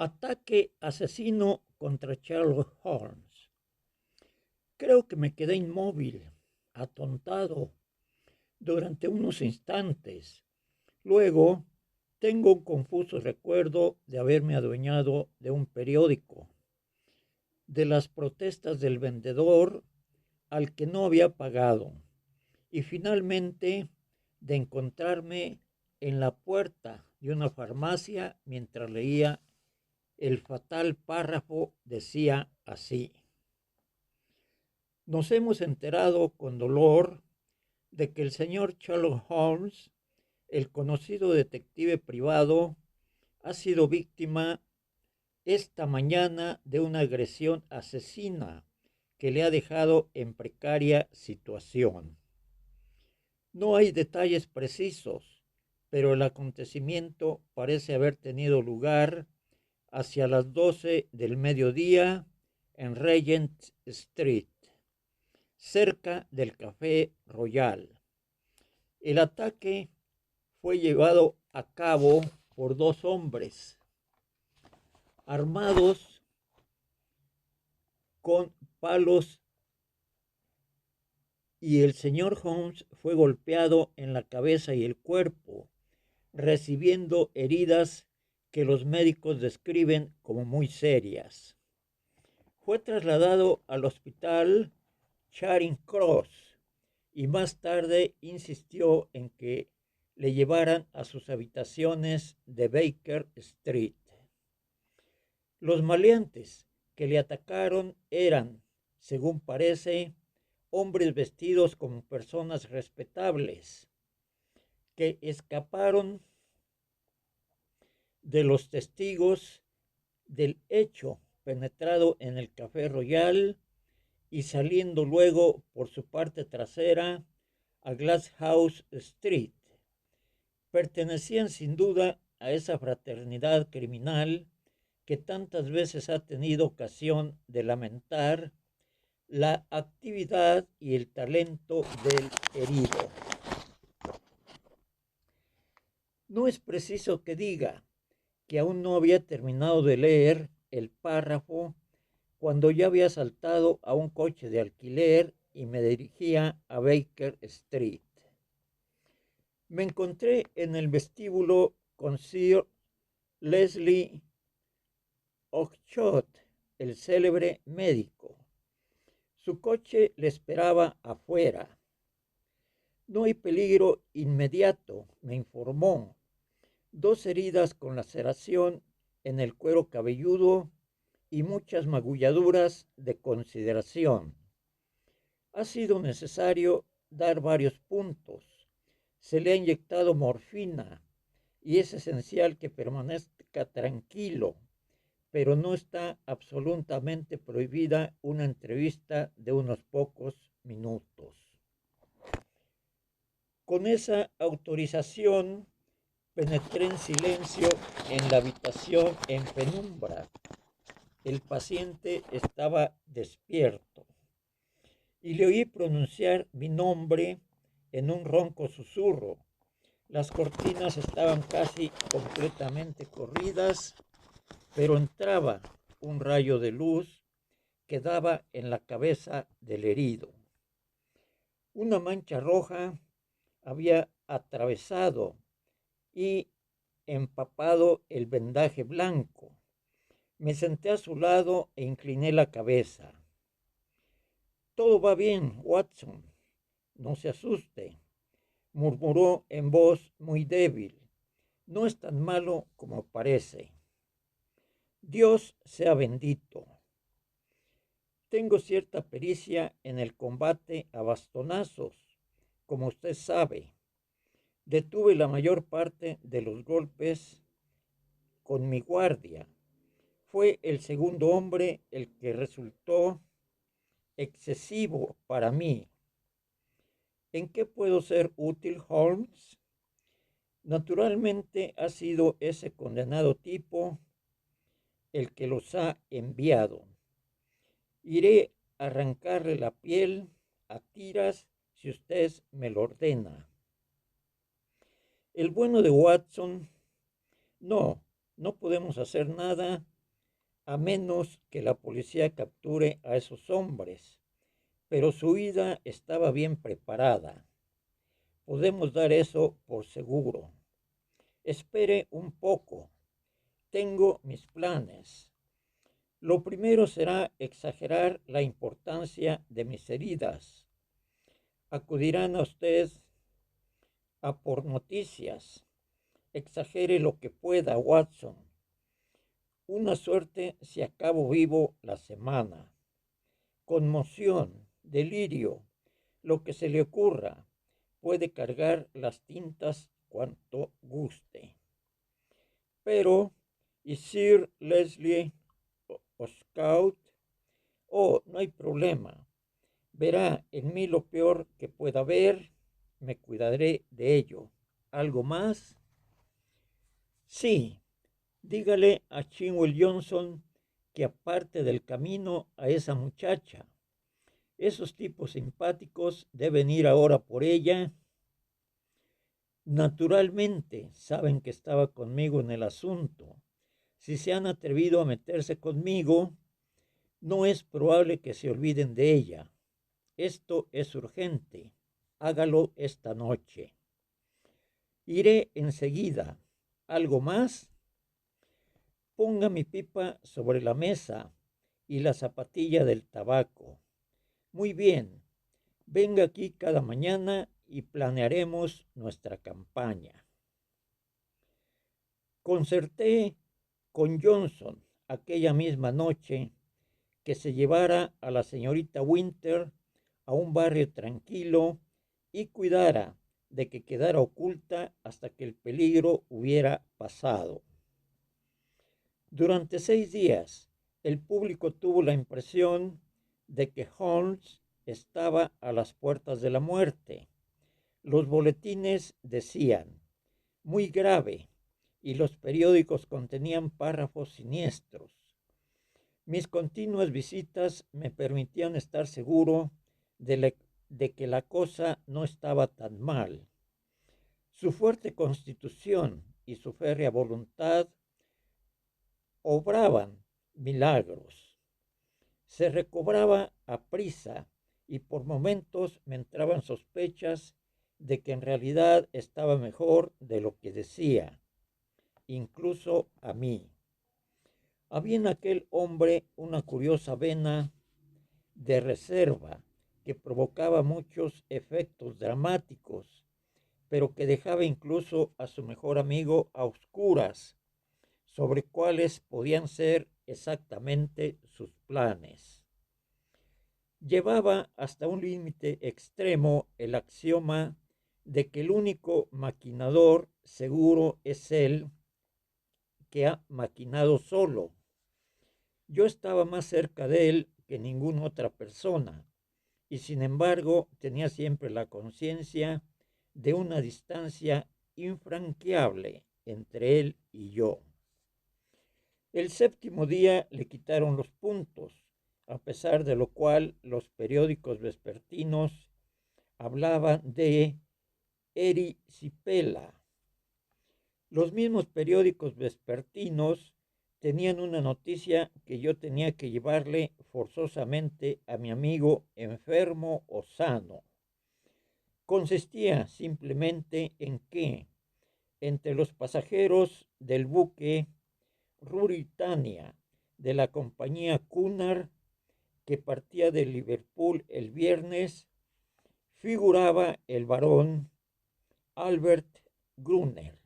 Ataque asesino contra Sherlock Holmes. Creo que me quedé inmóvil, atontado, durante unos instantes. Luego, tengo un confuso recuerdo de haberme adueñado de un periódico, de las protestas del vendedor al que no había pagado, y finalmente de encontrarme en la puerta de una farmacia mientras leía el fatal párrafo. Decía así: nos hemos enterado con dolor de que el señor Sherlock Holmes, el conocido detective privado, ha sido víctima esta mañana de una agresión asesina que le ha dejado en precaria situación. No hay detalles precisos, pero el acontecimiento parece haber tenido lugar hacia las 12 del mediodía en Regent Street, cerca del Café Royal. El ataque fue llevado a cabo por dos hombres armados con palos y el señor Holmes fue golpeado en la cabeza y el cuerpo, recibiendo heridas que los médicos describen como muy serias. Fue trasladado al hospital Charing Cross y más tarde insistió en que le llevaran a sus habitaciones de Baker Street. Los maleantes que le atacaron eran, según parece, hombres vestidos como personas respetables, que escaparon de los testigos del hecho, penetrado en el Café Royal y saliendo luego por su parte trasera a Glasshouse Street. Pertenecían sin duda a esa fraternidad criminal que tantas veces ha tenido ocasión de lamentar la actividad y el talento del herido. No es preciso que diga que aún no había terminado de leer el párrafo cuando ya había saltado a un coche de alquiler y me dirigía a Baker Street. Me encontré en el vestíbulo con Sir Leslie Oakeshott, el célebre médico. Su coche le esperaba afuera. No hay peligro inmediato, me informó. Dos heridas con laceración en el cuero cabelludo y muchas magulladuras de consideración. Ha sido necesario dar varios puntos. Se le ha inyectado morfina y es esencial que permanezca tranquilo, pero no está absolutamente prohibida una entrevista de unos pocos minutos. Con esa autorización penetré en silencio en la habitación en penumbra. El paciente estaba despierto y le oí pronunciar mi nombre en un ronco susurro. Las cortinas estaban casi completamente corridas, pero entraba un rayo de luz que daba en la cabeza del herido. Una mancha roja había atravesado y empapado el vendaje blanco. Me senté a su lado e incliné la cabeza. Todo va bien, Watson. No se asuste, murmuró en voz muy débil. No es tan malo como parece. Dios sea bendito. Tengo cierta pericia en el combate a bastonazos, como usted sabe. Detuve la mayor parte de los golpes con mi guardia. Fue el segundo hombre el que resultó excesivo para mí. ¿En qué puedo ser útil, Holmes? Naturalmente ha sido ese condenado tipo el que los ha enviado. Iré a arrancarle la piel a tiras si usted me lo ordena. El bueno de Watson, no podemos hacer nada a menos que la policía capture a esos hombres, pero su huida estaba bien preparada. Podemos dar eso por seguro. Espere un poco. Tengo mis planes. Lo primero será exagerar la importancia de mis heridas. Acudirán a usted a por noticias. Exagere lo que pueda, Watson. Una suerte si acabo vivo la semana. Conmoción, delirio, lo que se le ocurra. Puede cargar las tintas cuanto guste. Pero, ¿y Sir Leslie Scout? Oh, no hay problema. Verá en mí lo peor que pueda ver. Me cuidaré de ello. ¿Algo más? Sí, dígale a Chinwell Johnson que aparte del camino a esa muchacha. Esos tipos simpáticos deben ir ahora por ella. Naturalmente, saben que estaba conmigo en el asunto. Si se han atrevido a meterse conmigo, no es probable que se olviden de ella. Esto es urgente. Hágalo esta noche. Iré enseguida. ¿Algo más? Ponga mi pipa sobre la mesa y la zapatilla del tabaco. Muy bien. Venga aquí cada mañana y planearemos nuestra campaña. Concerté con Johnson aquella misma noche que se llevara a la señorita Winter a un barrio tranquilo y cuidara de que quedara oculta hasta que el peligro hubiera pasado. Durante 6 días, el público tuvo la impresión de que Holmes estaba a las puertas de la muerte. Los boletines decían, muy grave, y los periódicos contenían párrafos siniestros. Mis continuas visitas me permitían estar seguro de que la cosa no estaba tan mal. Su fuerte constitución y su férrea voluntad obraban milagros. Se recobraba a prisa y por momentos me entraban sospechas de que en realidad estaba mejor de lo que decía, incluso a mí. Había en aquel hombre una curiosa vena de reserva que provocaba muchos efectos dramáticos, pero que dejaba incluso a su mejor amigo a oscuras sobre cuáles podían ser exactamente sus planes. Llevaba hasta un límite extremo el axioma de que el único maquinador seguro es él que ha maquinado solo. Yo estaba más cerca de él que ninguna otra persona y sin embargo tenía siempre la conciencia de una distancia infranqueable entre él y yo. El séptimo día le quitaron los puntos, a pesar de lo cual los periódicos vespertinos hablaban de erisipela. Los mismos periódicos vespertinos tenían una noticia que yo tenía que llevarle forzosamente a mi amigo enfermo o sano. Consistía simplemente en que entre los pasajeros del buque Ruritania de la compañía Cunard que partía de Liverpool el viernes figuraba el barón Albert Gruner,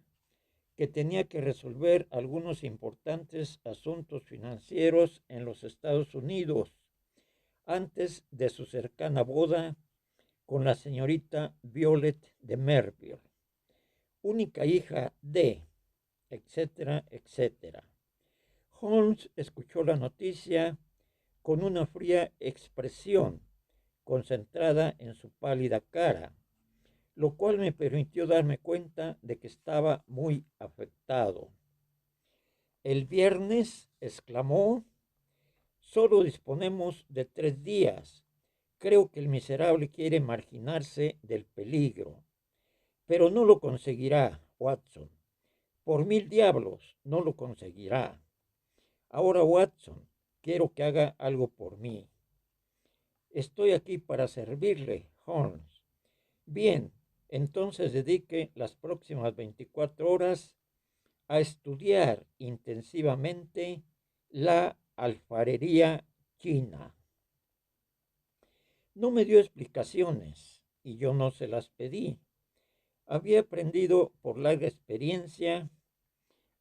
que tenía que resolver algunos importantes asuntos financieros en los Estados Unidos antes de su cercana boda con la señorita Violet de Merville, única hija de, etcétera, etcétera. Holmes escuchó la noticia con una fría expresión concentrada en su pálida cara, lo cual me permitió darme cuenta de que estaba muy afectado. El viernes, exclamó, solo disponemos de 3 días. Creo que el miserable quiere marginarse del peligro. Pero no lo conseguirá, Watson. Por 1000 diablos, no lo conseguirá. Ahora, Watson, quiero que haga algo por mí. Estoy aquí para servirle, Holmes. Bien, entonces dedique las próximas 24 horas a estudiar intensivamente la alfarería china. No me dio explicaciones y yo no se las pedí. Había aprendido por larga experiencia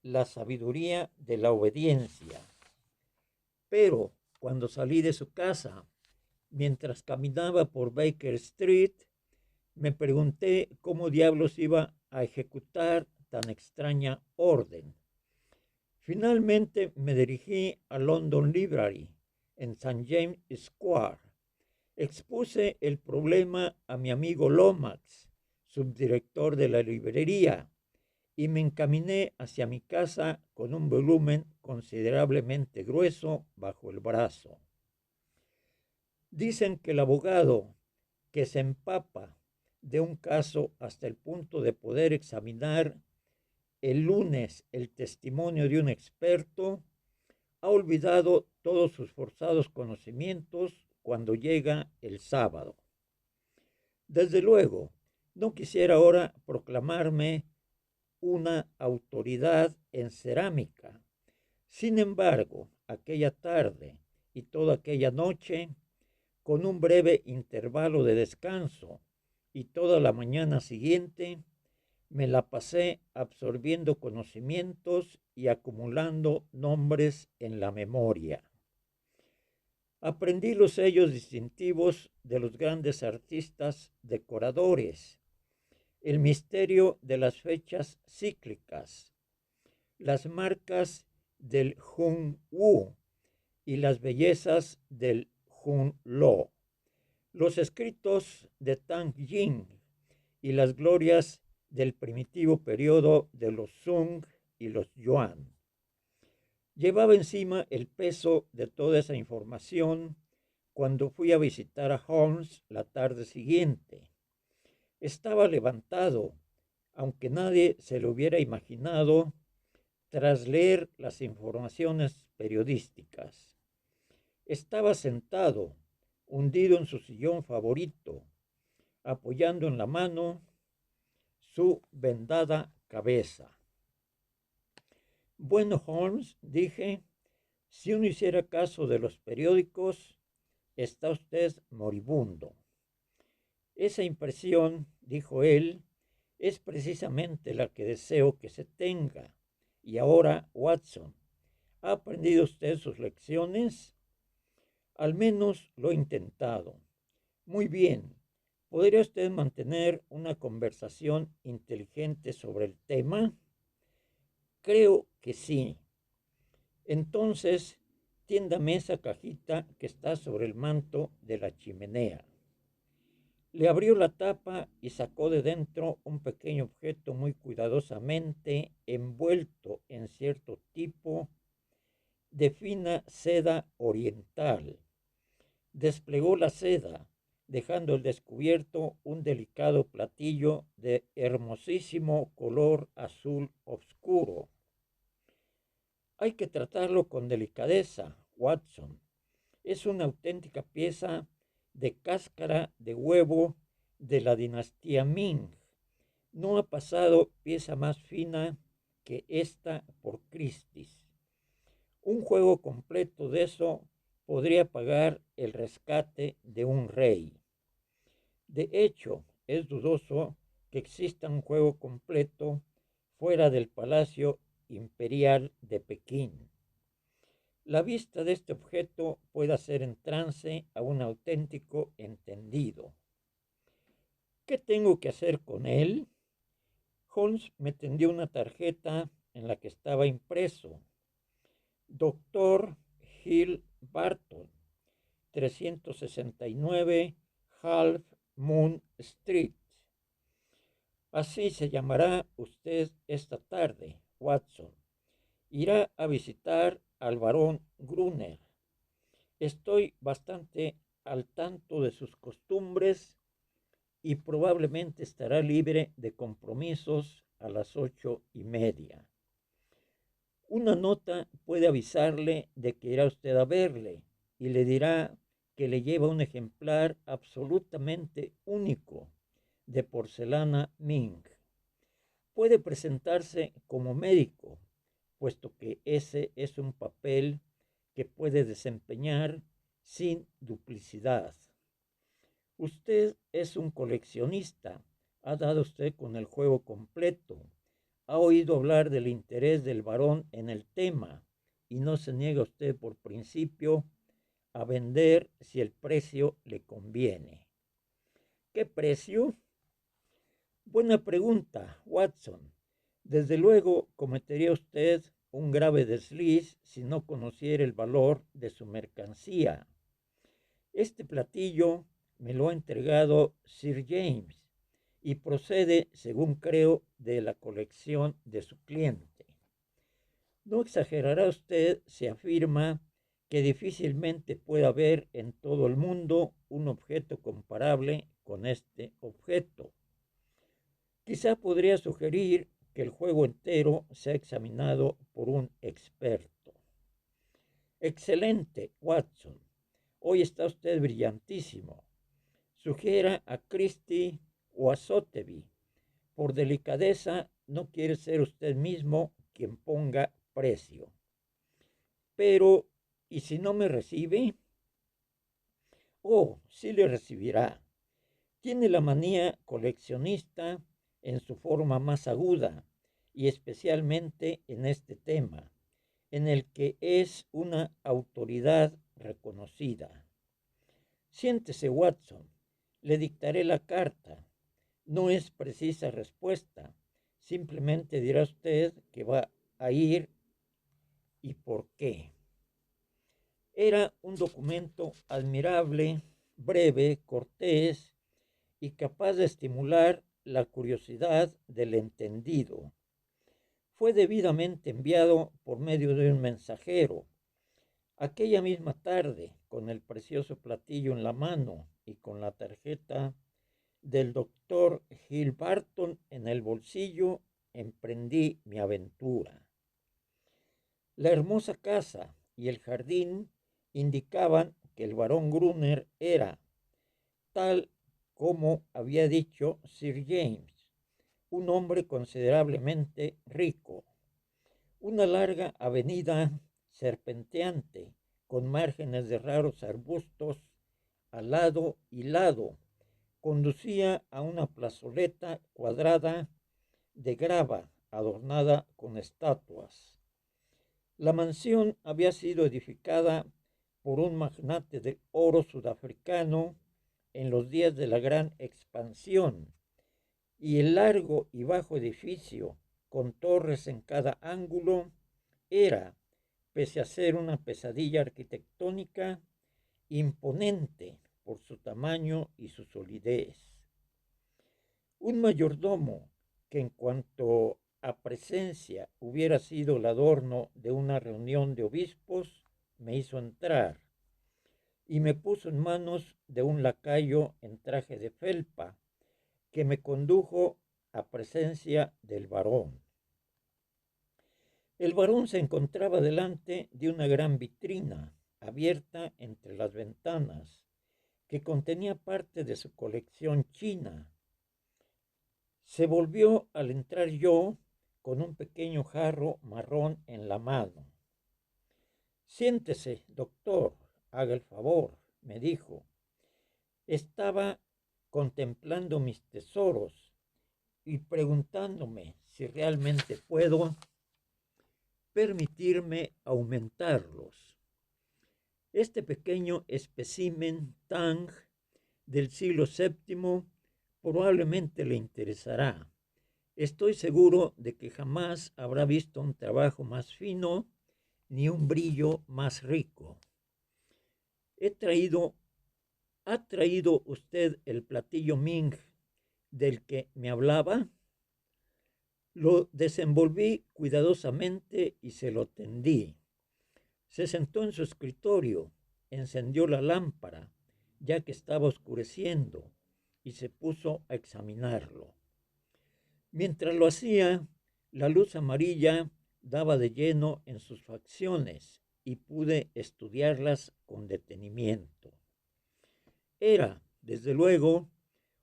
la sabiduría de la obediencia. Pero cuando salí de su casa, mientras caminaba por Baker Street, me pregunté cómo diablos iba a ejecutar tan extraña orden. Finalmente me dirigí a London Library, en St. James Square. Expuse el problema a mi amigo Lomax, subdirector de la librería, y me encaminé hacia mi casa con un volumen considerablemente grueso bajo el brazo. Dicen que el abogado que se empapa de un caso hasta el punto de poder examinar el lunes el testimonio de un experto ha olvidado todos sus forzados conocimientos cuando llega el sábado. Desde luego, no quisiera ahora proclamarme una autoridad en cerámica. Sin embargo, aquella tarde y toda aquella noche, con un breve intervalo de descanso y toda la mañana siguiente, me la pasé absorbiendo conocimientos y acumulando nombres en la memoria. Aprendí los sellos distintivos de los grandes artistas decoradores, el misterio de las fechas cíclicas, las marcas del Hun Wu y las bellezas del Hun Lo, los escritos de Tang Yin y las glorias del primitivo periodo de los Sung y los Yuan. Llevaba encima el peso de toda esa información cuando fui a visitar a Holmes la tarde siguiente. Estaba levantado, aunque nadie se lo hubiera imaginado, tras leer las informaciones periodísticas. Estaba sentado, hundido en su sillón favorito, apoyando en la mano su vendada cabeza. Bueno, Holmes, dije, si uno hiciera caso de los periódicos, está usted moribundo. Esa impresión, dijo él, es precisamente la que deseo que se tenga. Y ahora, Watson, ¿ha aprendido usted sus lecciones? Al menos lo he intentado. Muy bien. ¿Podría usted mantener una conversación inteligente sobre el tema? Creo que sí. Entonces, tiéndame esa cajita que está sobre el manto de la chimenea. Le abrió la tapa y sacó de dentro un pequeño objeto muy cuidadosamente envuelto en cierto tipo de fina seda oriental. Desplegó la seda, dejando al descubierto un delicado platillo de hermosísimo color azul oscuro. Hay que tratarlo con delicadeza, Watson. Es una auténtica pieza de cáscara de huevo de la dinastía Ming. No ha pasado pieza más fina que esta por Christie's. Un juego completo de eso podría pagar el rescate de un rey. De hecho, es dudoso que exista un juego completo fuera del Palacio Imperial de Pekín. La vista de este objeto puede hacer en trance a un auténtico entendido. ¿Qué tengo que hacer con él? Holmes me tendió una tarjeta en la que estaba impreso: Dr. Hill Barton, 369 Half Moon Street. Así se llamará usted esta tarde, Watson. Irá a visitar al barón Gruner. Estoy bastante al tanto de sus costumbres y probablemente estará libre de compromisos a las 8:30. Una nota puede avisarle de que irá usted a verle y le dirá que le lleva un ejemplar absolutamente único de porcelana Ming. Puede presentarse como médico, puesto que ese es un papel que puede desempeñar sin duplicidad. Usted es un coleccionista, ha dado usted con el juego completo, ha oído hablar del interés del varón en el tema y no se niega usted por principio a vender si el precio le conviene. ¿Qué precio? Buena pregunta, Watson. Desde luego cometería usted un grave desliz si no conociera el valor de su mercancía. Este platillo me lo ha entregado Sir James y procede, según creo, de la colección de su cliente. No exagerará usted si afirma que difícilmente puede haber en todo el mundo un objeto comparable con este objeto. Quizá podría sugerir que el juego entero sea examinado por un experto. Excelente, Watson. Hoy está usted brillantísimo. Sugiera a Christie o a Sotheby. Por delicadeza, no quiere ser usted mismo quien ponga precio. Pero, ¿y si no me recibe? Oh, sí le recibirá. Tiene la manía coleccionista en su forma más aguda y especialmente en este tema, en el que es una autoridad reconocida. Siéntese, Watson, le dictaré la carta. No es precisa respuesta, simplemente dirá usted que va a ir y por qué. Era un documento admirable, breve, cortés y capaz de estimular la curiosidad del entendido. Fue debidamente enviado por medio de un mensajero. Aquella misma tarde, con el precioso platillo en la mano y con la tarjeta del doctor Gilbarton en el bolsillo, emprendí mi aventura. La hermosa casa y el jardín indicaban que el barón Gruner era, tal como había dicho Sir James, un hombre considerablemente rico. Una larga avenida serpenteante con márgenes de raros arbustos al lado y lado conducía a una plazoleta cuadrada de grava adornada con estatuas. La mansión había sido edificada por un magnate de oro sudafricano en los días de la gran expansión, y el largo y bajo edificio, con torres en cada ángulo, era, pese a ser una pesadilla arquitectónica, imponente por su tamaño y su solidez. Un mayordomo que en cuanto a presencia hubiera sido el adorno de una reunión de obispos, me hizo entrar y me puso en manos de un lacayo en traje de felpa, que me condujo a presencia del varón. El varón se encontraba delante de una gran vitrina abierta entre las ventanas, que contenía parte de su colección china. Se volvió al entrar yo con un pequeño jarro marrón en la mano. Siéntese, doctor, haga el favor, me dijo. Estaba contemplando mis tesoros y preguntándome si realmente puedo permitirme aumentarlos. Este pequeño espécimen Tang del siglo VII probablemente le interesará. Estoy seguro de que jamás habrá visto un trabajo más fino ni un brillo más rico. ¿Ha traído usted el platillo Ming del que me hablaba? Lo desenvolví cuidadosamente y se lo tendí. Se sentó en su escritorio, encendió la lámpara, ya que estaba oscureciendo, y se puso a examinarlo. Mientras lo hacía, la luz amarilla daba de lleno en sus facciones y pude estudiarlas con detenimiento. Era, desde luego,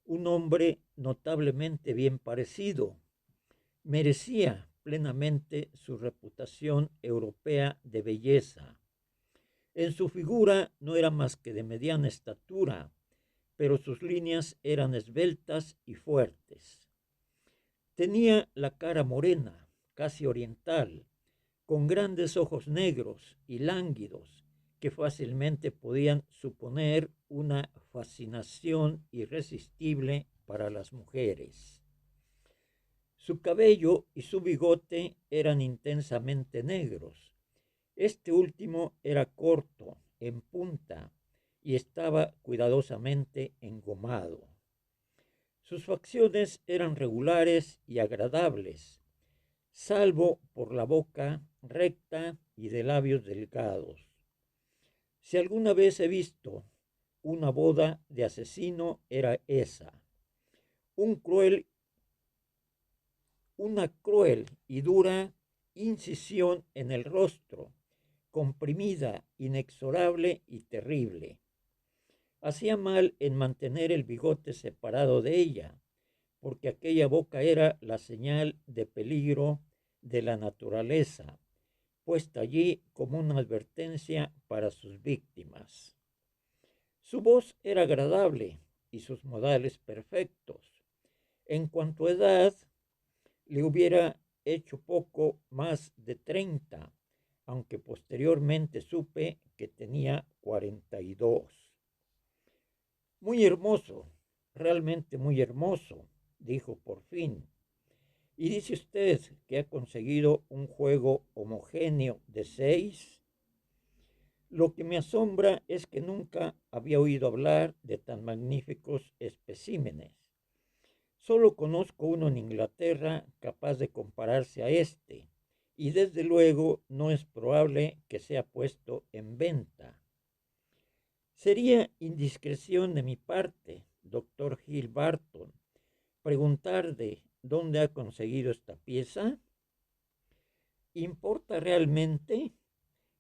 un hombre notablemente bien parecido. Merecía plenamente su reputación europea de belleza. En su figura no era más que de mediana estatura, pero sus líneas eran esbeltas y fuertes. Tenía la cara morena, casi oriental, con grandes ojos negros y lánguidos que fácilmente podían suponer una fascinación irresistible para las mujeres. Su cabello y su bigote eran intensamente negros. Este último era corto, en punta, y estaba cuidadosamente engomado. Sus facciones eran regulares y agradables, salvo por la boca recta y de labios delgados. Si alguna vez he visto una boda de asesino, era esa. Un cruel, una cruel y dura incisión en el rostro, comprimida, inexorable y terrible. Hacía mal en mantener el bigote separado de ella, porque aquella boca era la señal de peligro de la naturaleza, puesta allí como una advertencia para sus víctimas. Su voz era agradable y sus modales perfectos. En cuanto a edad, le hubiera hecho poco más de 30, aunque posteriormente supe que tenía 42. Muy hermoso, realmente muy hermoso, dijo por fin. ¿Y dice usted que ha conseguido un juego homogéneo de 6? Lo que me asombra es que nunca había oído hablar de tan magníficos especímenes. Solo conozco uno en Inglaterra capaz de compararse a este, y desde luego no es probable que sea puesto en venta. Sería indiscreción de mi parte, doctor Hill Barton, preguntar de dónde ha conseguido esta pieza. ¿Importa realmente?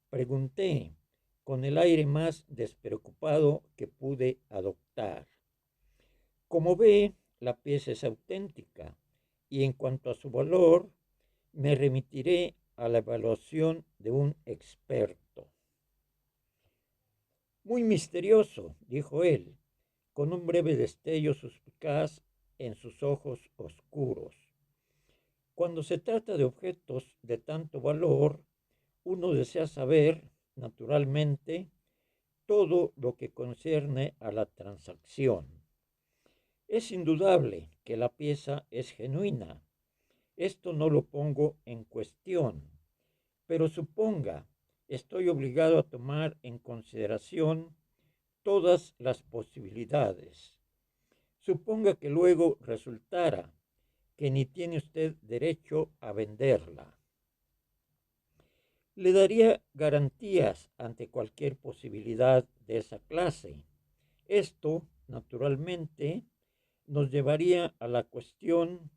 Pregunté, con el aire más despreocupado que pude adoptar. Como ve, la pieza es auténtica y en cuanto a su valor, me remitiré a la evaluación de un experto. Muy misterioso, dijo él, con un breve destello suspicaz en sus ojos oscuros. Cuando se trata de objetos de tanto valor, uno desea saber, naturalmente, todo lo que concierne a la transacción. Es indudable que la pieza es genuina. Esto no lo pongo en cuestión, pero suponga, estoy obligado a tomar en consideración todas las posibilidades. Suponga que luego resultara que ni tiene usted derecho a venderla. Le daría garantías ante cualquier posibilidad de esa clase. Esto, naturalmente, nos llevaría a la cuestión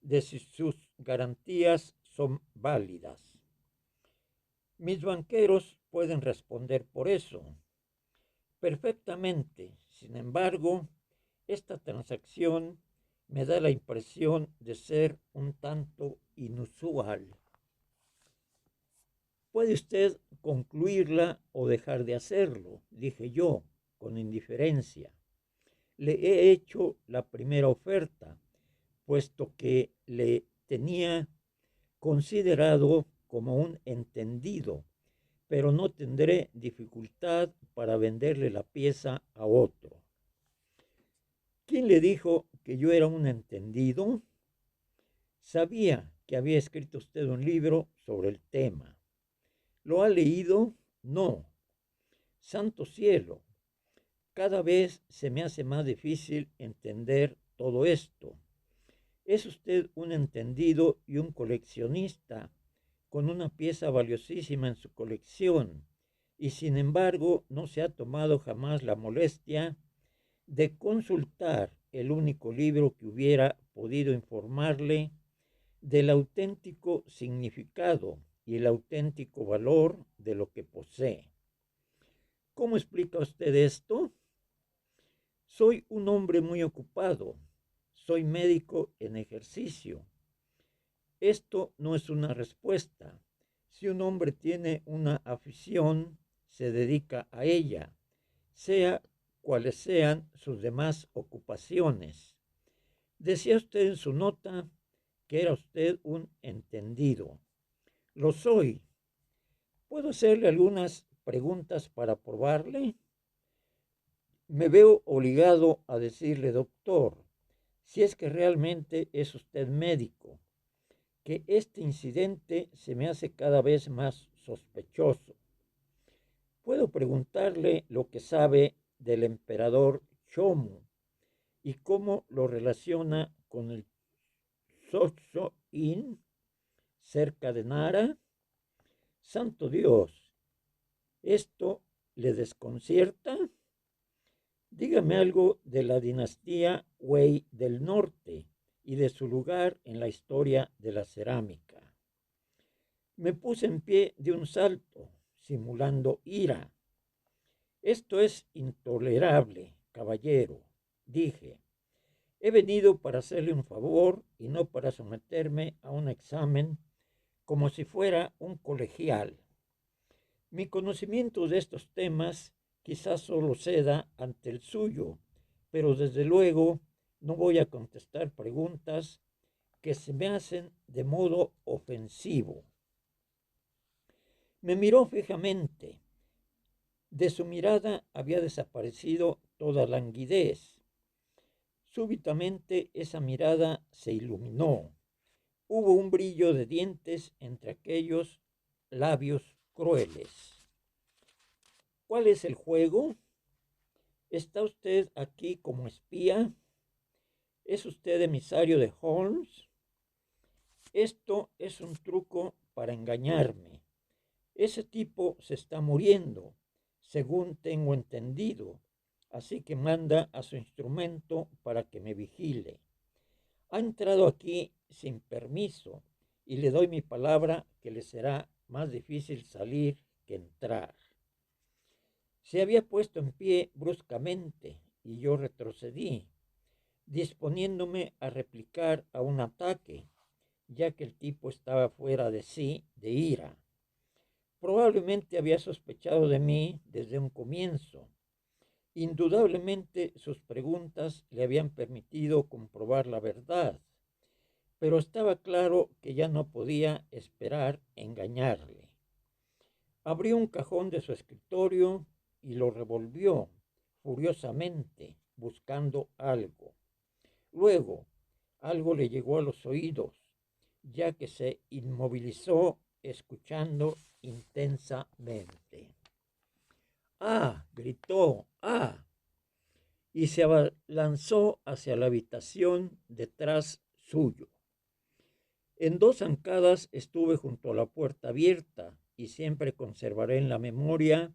de si sus garantías son válidas. Mis banqueros pueden responder por eso. Perfectamente. Sin embargo, esta transacción me da la impresión de ser un tanto inusual. Puede usted concluirla o dejar de hacerlo, dije yo, con indiferencia. Le he hecho la primera oferta, puesto que le tenía considerado como un entendido, pero no tendré dificultad para venderle la pieza a otro. ¿Quién le dijo que yo era un entendido? Sabía que había escrito usted un libro sobre el tema. ¿Lo ha leído? No. Santo cielo, cada vez se me hace más difícil entender todo esto. Es usted un entendido y un coleccionista con una pieza valiosísima en su colección y sin embargo no se ha tomado jamás la molestia de consultar el único libro que hubiera podido informarle del auténtico significado y el auténtico valor de lo que posee. ¿Cómo explica usted esto? Soy un hombre muy ocupado. Soy médico en ejercicio. Esto no es una respuesta. Si un hombre tiene una afición, se dedica a ella, sea cuales sean sus demás ocupaciones. Decía usted en su nota que era usted un entendido. Lo soy. ¿Puedo hacerle algunas preguntas para probarle? Me veo obligado a decirle, doctor, si es que realmente es usted médico, que este incidente se me hace cada vez más sospechoso. Puedo preguntarle lo que sabe del emperador Shomu y cómo lo relaciona con el Socho-in cerca de Nara. Santo Dios, ¿esto le desconcierta? Dígame algo de la dinastía Wei del Norte y de su lugar en la historia de la cerámica. Me puse en pie de un salto, simulando ira. Esto es intolerable, caballero, dije. He venido para hacerle un favor y no para someterme a un examen como si fuera un colegial. Mi conocimiento de estos temas quizás solo ceda ante el suyo, pero desde luego no voy a contestar preguntas que se me hacen de modo ofensivo. Me miró fijamente. De su mirada había desaparecido toda languidez. Súbitamente esa mirada se iluminó. Hubo un brillo de dientes entre aquellos labios crueles. ¿Cuál es el juego? ¿Está usted aquí como espía? ¿Es usted emisario de Holmes? Esto es un truco para engañarme. Ese tipo se está muriendo, según tengo entendido, así que manda a su instrumento para que me vigile. Ha entrado aquí sin permiso y le doy mi palabra que le será más difícil salir que entrar. Se había puesto en pie bruscamente y yo retrocedí, disponiéndome a replicar a un ataque, ya que el tipo estaba fuera de sí de ira. Probablemente había sospechado de mí desde un comienzo. Indudablemente sus preguntas le habían permitido comprobar la verdad, pero estaba claro que ya no podía esperar engañarle. Abrió un cajón de su escritorio y lo revolvió furiosamente, buscando algo. Luego, algo le llegó a los oídos, ya que se inmovilizó escuchando intensamente. ¡Ah! Gritó. ¡Ah! Y se abalanzó hacia la habitación detrás suyo. En 2 zancadas estuve junto a la puerta abierta y siempre conservaré en la memoria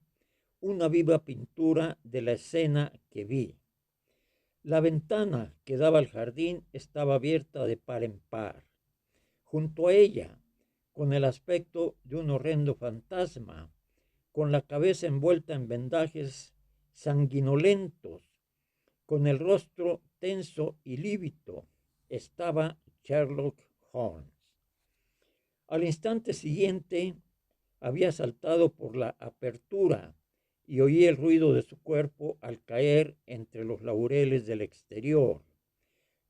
una viva pintura de la escena que vi. La ventana que daba al jardín estaba abierta de par en par. Junto a ella, con el aspecto de un horrendo fantasma, con la cabeza envuelta en vendajes sanguinolentos, con el rostro tenso y lívido, estaba Sherlock Holmes. Al instante siguiente había saltado por la apertura y oí el ruido de su cuerpo al caer entre los laureles del exterior.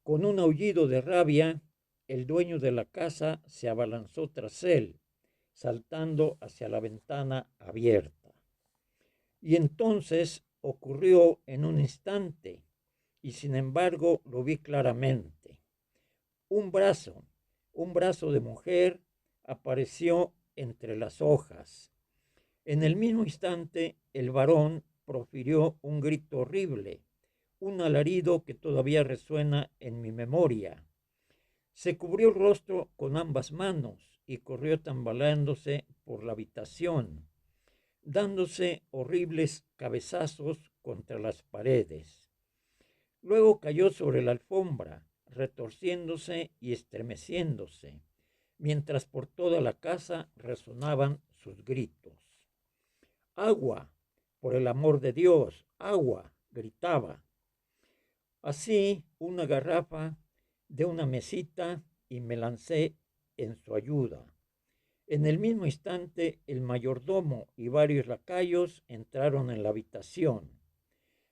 Con un aullido de rabia, el dueño de la casa se abalanzó tras él, saltando hacia la ventana abierta. Y entonces ocurrió en un instante, y sin embargo lo vi claramente. Un brazo, un brazo de mujer, apareció entre las hojas. En el mismo instante, el varón profirió un grito horrible, un alarido que todavía resuena en mi memoria. Se cubrió el rostro con ambas manos y corrió tambaleándose por la habitación, dándose horribles cabezazos contra las paredes. Luego cayó sobre la alfombra, retorciéndose y estremeciéndose, mientras por toda la casa resonaban sus gritos. ¡Agua! Por el amor de Dios, agua, gritaba. Así una garrafa de una mesita y me lancé en su ayuda. En el mismo instante el mayordomo y varios lacayos entraron en la habitación.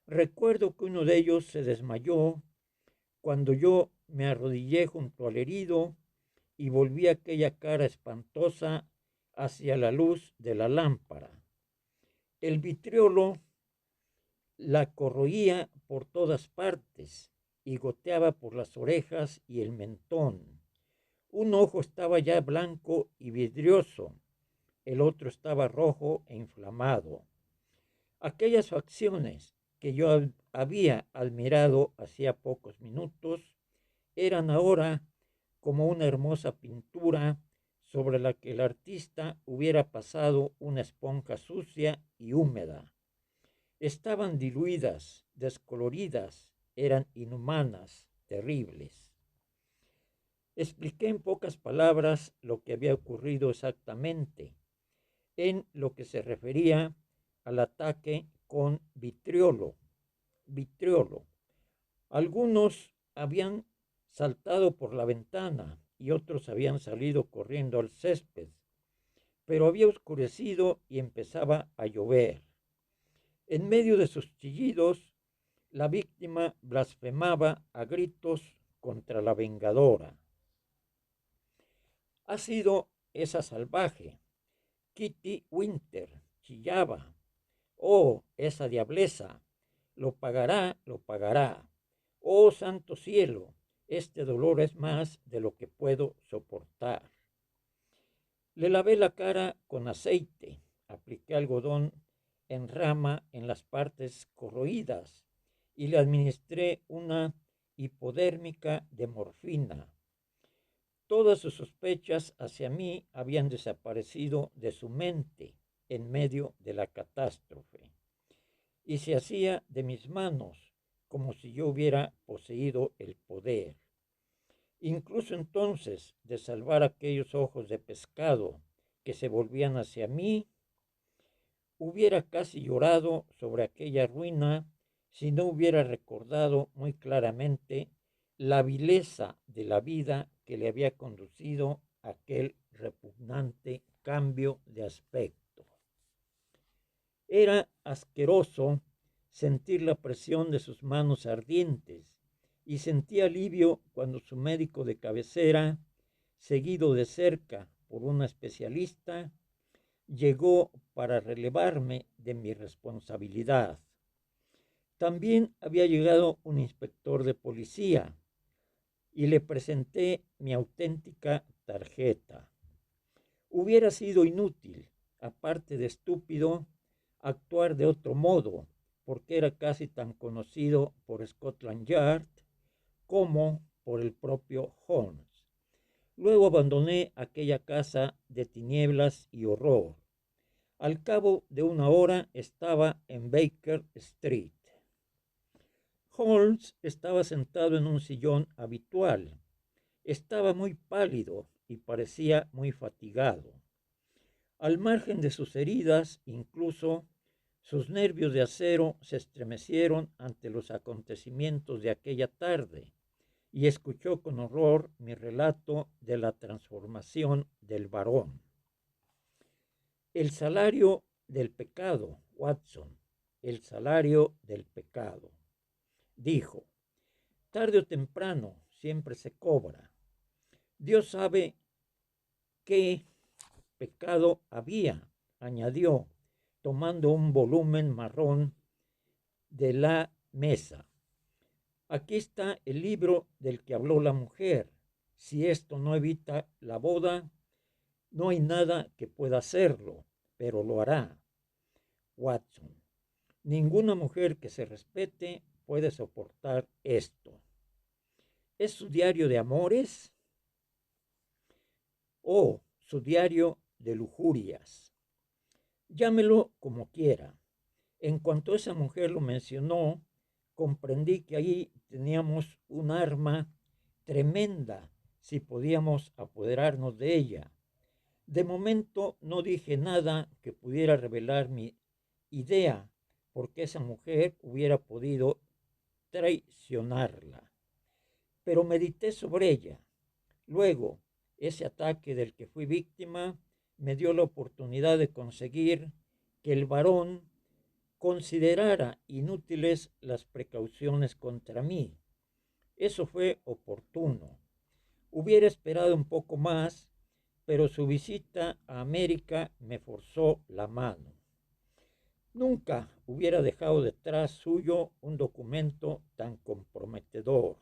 Recuerdo que uno de ellos se desmayó cuando yo me arrodillé junto al herido y volví aquella cara espantosa hacia la luz de la lámpara. El vitriolo la corroía por todas partes y goteaba por las orejas y el mentón. Un ojo estaba ya blanco y vidrioso, el otro estaba rojo e inflamado. Aquellas facciones que yo había admirado hacía pocos minutos eran ahora como una hermosa pintura sobre la que el artista hubiera pasado una esponja sucia y húmeda. Estaban diluidas, descoloridas, eran inhumanas, terribles. Expliqué en pocas palabras lo que había ocurrido exactamente en lo que se refería al ataque con vitriolo. Algunos habían saltado por la ventana y otros habían salido corriendo al césped, pero había oscurecido y empezaba a llover. En medio de sus chillidos, la víctima blasfemaba a gritos contra la vengadora. Ha sido esa salvaje. Kitty Winter chillaba. Oh, esa diableza. Lo pagará, lo pagará. Oh, santo cielo, este dolor es más de lo que puedo soportar. Le lavé la cara con aceite, apliqué algodón en rama en las partes corroídas y le administré una hipodérmica de morfina. Todas sus sospechas hacia mí habían desaparecido de su mente en medio de la catástrofe y se hacía de mis manos como si yo hubiera poseído el poder. Incluso entonces, de salvar aquellos ojos de pescado que se volvían hacia mí, hubiera casi llorado sobre aquella ruina si no hubiera recordado muy claramente la vileza de la vida que le había conducido a aquel repugnante cambio de aspecto. Era asqueroso sentir la presión de sus manos ardientes y sentí alivio cuando su médico de cabecera, seguido de cerca por una especialista, llegó para relevarme de mi responsabilidad. También había llegado un inspector de policía y le presenté mi auténtica tarjeta. Hubiera sido inútil, aparte de estúpido, actuar de otro modo, porque era casi tan conocido por Scotland Yard como por el propio Holmes. Luego abandoné aquella casa de tinieblas y horror. Al cabo de una hora estaba en Baker Street. Holmes estaba sentado en un sillón habitual. Estaba muy pálido y parecía muy fatigado. Al margen de sus heridas, incluso, sus nervios de acero se estremecieron ante los acontecimientos de aquella tarde y escuchó con horror mi relato de la transformación del varón. El salario del pecado, Watson, el salario del pecado. Dijo, tarde o temprano siempre se cobra. Dios sabe qué pecado había, añadió, tomando un volumen marrón de la mesa. Aquí está el libro del que habló la mujer. Si esto no evita la boda, no hay nada que pueda hacerlo, pero lo hará. Watson, ninguna mujer que se respete puede soportar esto. ¿Es su diario de amores o su diario de lujurias? Llámelo como quiera. En cuanto esa mujer lo mencionó, comprendí que ahí teníamos un arma tremenda si podíamos apoderarnos de ella. De momento no dije nada que pudiera revelar mi idea, porque esa mujer hubiera podido traicionarla. Pero medité sobre ella. Luego, ese ataque del que fui víctima me dio la oportunidad de conseguir que el varón considerara inútiles las precauciones contra mí. Eso fue oportuno. Hubiera esperado un poco más, pero su visita a América me forzó la mano. Nunca hubiera dejado detrás suyo un documento tan comprometedor.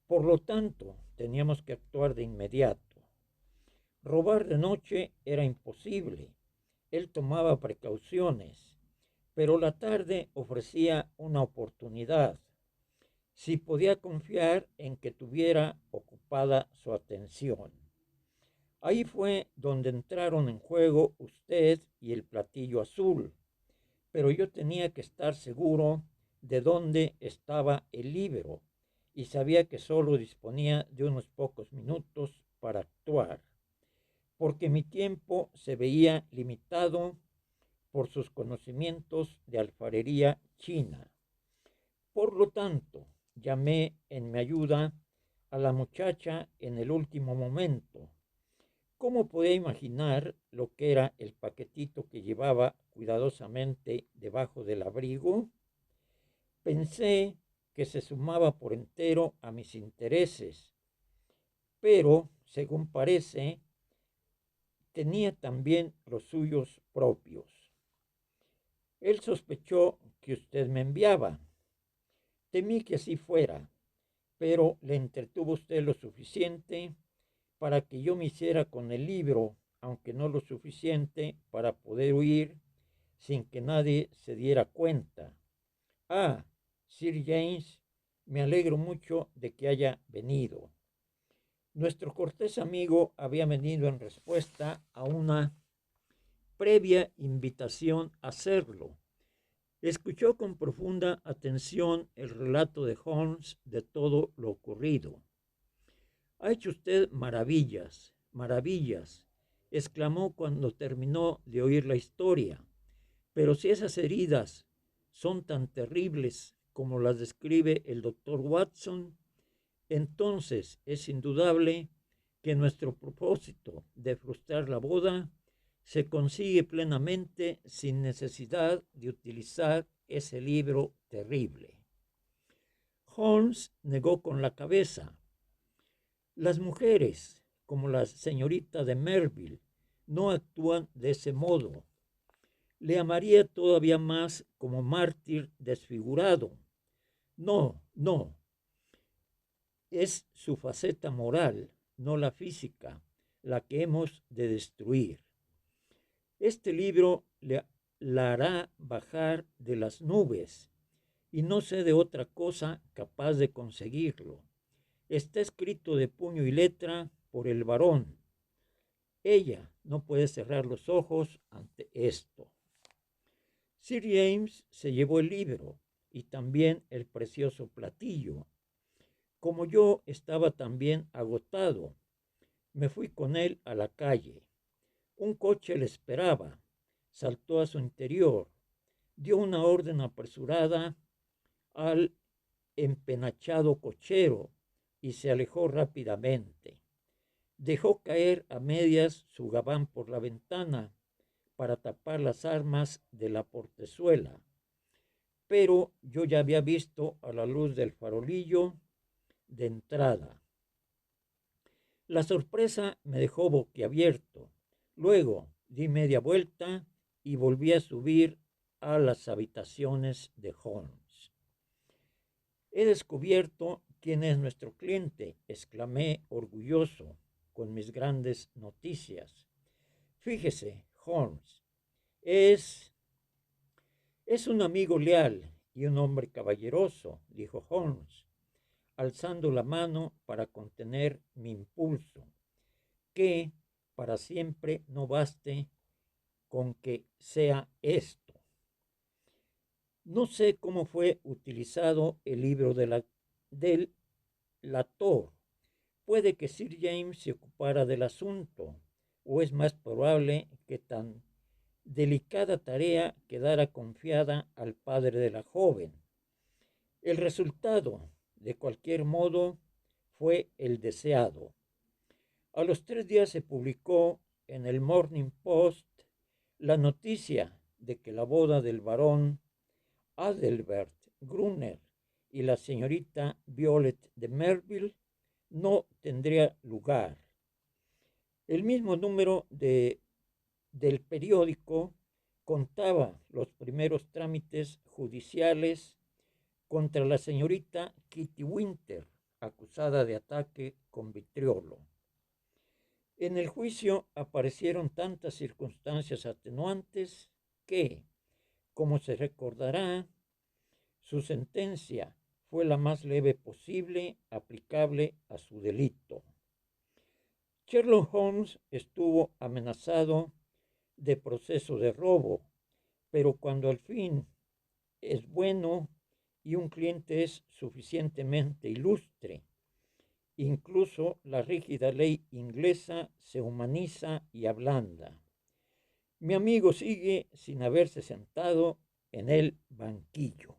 Por lo tanto, teníamos que actuar de inmediato. Robar de noche era imposible. Él tomaba precauciones, pero la tarde ofrecía una oportunidad. Si podía confiar en que tuviera ocupada su atención. Ahí fue donde entraron en juego usted y el platillo azul, pero yo tenía que estar seguro de dónde estaba el libro y sabía que solo disponía de unos pocos minutos para actuar, porque mi tiempo se veía limitado por sus conocimientos de alfarería china. Por lo tanto, llamé en mi ayuda a la muchacha en el último momento. ¿Cómo podía imaginar lo que era el paquetito que llevaba cuidadosamente debajo del abrigo? Pensé que se sumaba por entero a mis intereses, pero, según parece, tenía también los suyos propios. Él sospechó que usted me enviaba. Temí que así fuera, pero le entretuvo usted lo suficiente para que yo me hiciera con el libro, aunque no lo suficiente para poder huir sin que nadie se diera cuenta. Ah, Sir James, me alegro mucho de que haya venido. Nuestro cortés amigo había venido en respuesta a una previa invitación a hacerlo. Escuchó con profunda atención el relato de Holmes de todo lo ocurrido. Ha hecho usted maravillas, maravillas, exclamó cuando terminó de oír la historia. Pero si esas heridas son tan terribles como las describe el doctor Watson, entonces es indudable que nuestro propósito de frustrar la boda se consigue plenamente sin necesidad de utilizar ese libro terrible. Holmes negó con la cabeza. Las mujeres, como la señorita de Merville, no actúan de ese modo. Le amaría todavía más como mártir desfigurado. No, no. Es su faceta moral, no la física, la que hemos de destruir. Este libro la hará bajar de las nubes y no sé de otra cosa capaz de conseguirlo. Está escrito de puño y letra por el varón. Ella no puede cerrar los ojos ante esto. Sir James se llevó el libro y también el precioso platillo. Como yo estaba también agotado, me fui con él a la calle. Un coche le esperaba, saltó a su interior, dio una orden apresurada al empenachado cochero y se alejó rápidamente. Dejó caer a medias su gabán por la ventana para tapar las armas de la portezuela, pero yo ya había visto a la luz del farolillo de entrada. La sorpresa me dejó boquiabierto. Luego di media vuelta y volví a subir a las habitaciones de Holmes. He descubierto quién es nuestro cliente, exclamé orgulloso con mis grandes noticias. Fíjese, Holmes, es un amigo leal y un hombre caballeroso, dijo Holmes, alzando la mano para contener mi impulso, que para siempre no baste con que sea esto. No sé cómo fue utilizado el libro del Lator, puede que Sir James se ocupara del asunto, o es más probable que tan delicada tarea quedara confiada al padre de la joven. El resultado, de cualquier modo, fue el deseado. A los 3 días se publicó en el Morning Post la noticia de que la boda del barón Adelbert Gruner y la señorita Violet de Merville no tendría lugar. El mismo número del periódico contaba los primeros trámites judiciales contra la señorita Kitty Winter, acusada de ataque con vitriolo. En el juicio aparecieron tantas circunstancias atenuantes que, como se recordará, su sentencia fue la más leve posible aplicable a su delito. Sherlock Holmes estuvo amenazado de proceso de robo, pero cuando al fin es bueno y un cliente es suficientemente ilustre, incluso la rígida ley inglesa se humaniza y ablanda. Mi amigo sigue sin haberse sentado en el banquillo.